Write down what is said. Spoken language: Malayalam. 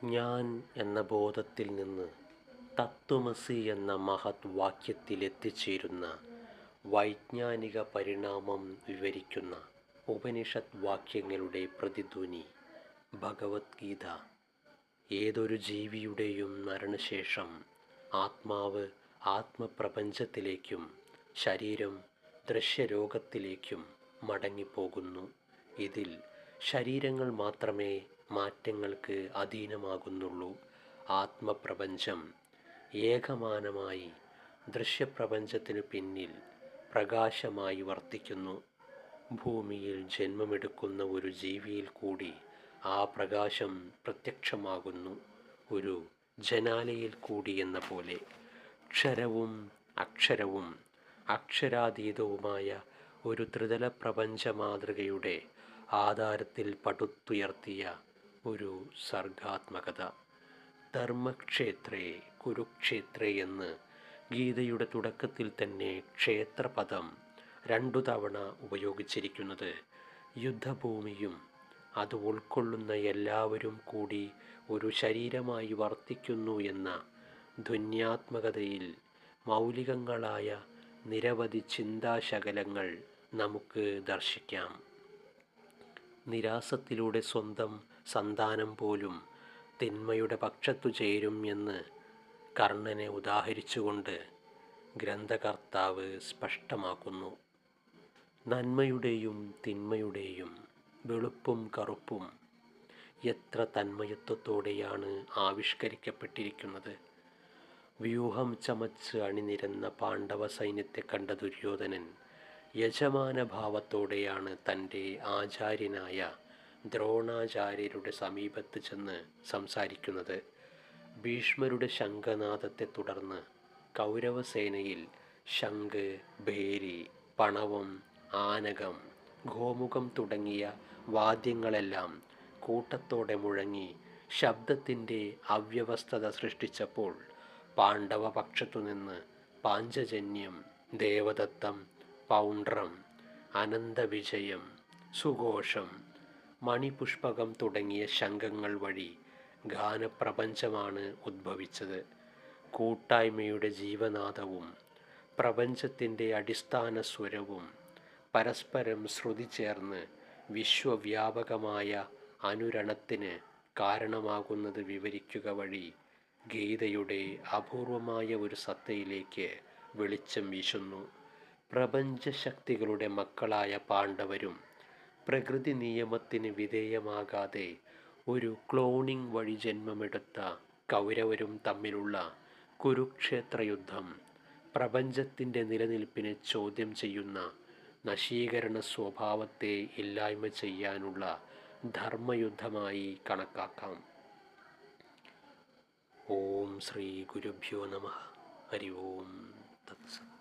ഞാൻ എന്ന ബോധത്തിൽ നിന്ന് തത്വമസി എന്ന മഹത് വാക്യത്തിലെത്തിച്ചേരുന്ന വൈജ്ഞാനിക പരിണാമം വിവരിക്കുന്ന ഉപനിഷത് വാക്യങ്ങളുടെ പ്രതിധ്വനി ഭഗവത്ഗീത. ഏതൊരു ജീവിയുടെയും മരണശേഷം ആത്മാവ് ആത്മപ്രപഞ്ചത്തിലേക്കും ശരീരം ദൃശ്യലോകത്തിലേക്കും മടങ്ങിപ്പോകുന്നു. ഇതിൽ ശരീരങ്ങൾ മാത്രമേ മാറ്റങ്ങൾക്ക് അധീനമാകുന്നുള്ളൂ. ആത്മപ്രപഞ്ചം ഏകമാനമായി ദൃശ്യപ്രപഞ്ചത്തിനു പിന്നിൽ പ്രകാശമായി വർത്തിക്കുന്നു. ഭൂമിയിൽ ജന്മമെടുക്കുന്ന ഒരു ജീവിയിൽ കൂടി ആ പ്രകാശം പ്രത്യക്ഷമാകുന്നു. ഒരു ജനാലയിൽ കൂടി എന്ന പോലെ ക്ഷരവും അക്ഷരവും അക്ഷരാതീതവുമായ ഒരു ത്രിതല പ്രപഞ്ച മാതൃകയുടെ ആധാരത്തിൽ പടുത്തുയർത്തിയ ഒരു സർഗാത്മകത. ധർമ്മക്ഷേത്രേ കുരുക്ഷേത്രേ എന്ന് ഗീതയുടെ തുടക്കത്തിൽ തന്നെ ക്ഷേത്രപദം 2 തവണ ഉപയോഗിച്ചിരിക്കുന്നത് യുദ്ധഭൂമിയും അത് ഉൾക്കൊള്ളുന്ന എല്ലാവരും കൂടി ഒരു ശരീരമായി വർത്തിക്കുന്നു എന്ന ധ്വന്യാത്മകതയിൽ മൗലികങ്ങളായ നിരവധി ചിന്താശകലങ്ങൾ നമുക്ക് ദർശിക്കാം. നിരാസത്തിലൂടെ സ്വന്തം സന്താനം പോലും തിന്മയുടെ പക്ഷത്തു ചേരും എന്ന് കർണനെ ഉദാഹരിച്ചുകൊണ്ട് ഗ്രന്ഥകർത്താവ് സ്പഷ്ടമാക്കുന്നു. നന്മയുടെയും തിന്മയുടെയും വെളുപ്പും കറുപ്പും എത്ര തന്മയത്വത്തോടെയാണ് ആവിഷ്കരിക്കപ്പെട്ടിരിക്കുന്നത്. വ്യൂഹം ചമച്ച് അണിനിരന്ന പാണ്ഡവ സൈന്യത്തെ കണ്ട ദുര്യോധനൻ യജമാനഭാവത്തോടെയാണ് തൻ്റെ ആചാര്യനായ ദ്രോണാചാര്യരുടെ സമീപത്ത് ചെന്ന് സംസാരിക്കുന്നത്. ഭീഷ്മരുടെ ശംഖനാദത്തെ തുടർന്ന് കൗരവസേനയിൽ ശംഖ്, ഭേരി, പണവം, ആനകം, ഗോമുഖം തുടങ്ങിയ വാദ്യങ്ങളെല്ലാം കൂട്ടത്തോടെ മുഴങ്ങി ശബ്ദത്തിൻ്റെ അവ്യവസ്ഥത സൃഷ്ടിച്ചപ്പോൾ പാണ്ഡവപക്ഷത്തുനിന്ന് പാഞ്ചജന്യം, ദേവദത്തം, പൗണ്ഡ്രം, അനന്തവിജയം, സുഘോഷം, മണിപുഷ്പകം തുടങ്ങിയ ശംഖങ്ങൾ വഴി ഗാനപ്രപഞ്ചമാണ് ഉദ്ഭവിച്ചത്. കൂട്ടായ്മയുടെ ജീവനാദവും പ്രപഞ്ചത്തിൻ്റെ അടിസ്ഥാന സ്വരവും പരസ്പരം ശ്രുതി ചേർന്ന് വിശ്വവ്യാപകമായ അനുരണത്തിന് കാരണമാകുന്നത് വിവരിക്കുക വഴി ഗീതയുടെ അപൂർവമായ ഒരു സത്തയിലേക്ക് വെളിച്ചം വീശുന്നു. പ്രപഞ്ചശക്തികളുടെ മക്കളായ പാണ്ഡവരും പ്രകൃതി നിയമത്തിന് വിധേയമാകാതെ ഒരു ക്ലോണിംഗ് വഴി ജന്മമെടുത്ത കൗരവരും തമ്മിലുള്ള കുരുക്ഷേത്ര യുദ്ധം പ്രപഞ്ചത്തിൻ്റെ നിലനിൽപ്പിനെ ചോദ്യം ചെയ്യുന്ന നശീകരണ സ്വഭാവത്തെ ഇല്ലായ്മ ചെയ്യാനുള്ള ധർമ്മയുദ്ധമായി കണക്കാക്കാം. ഓം ശ്രീ ഗുരുഭ്യോ നമഃ. ഹരി ഓം തത്സത്.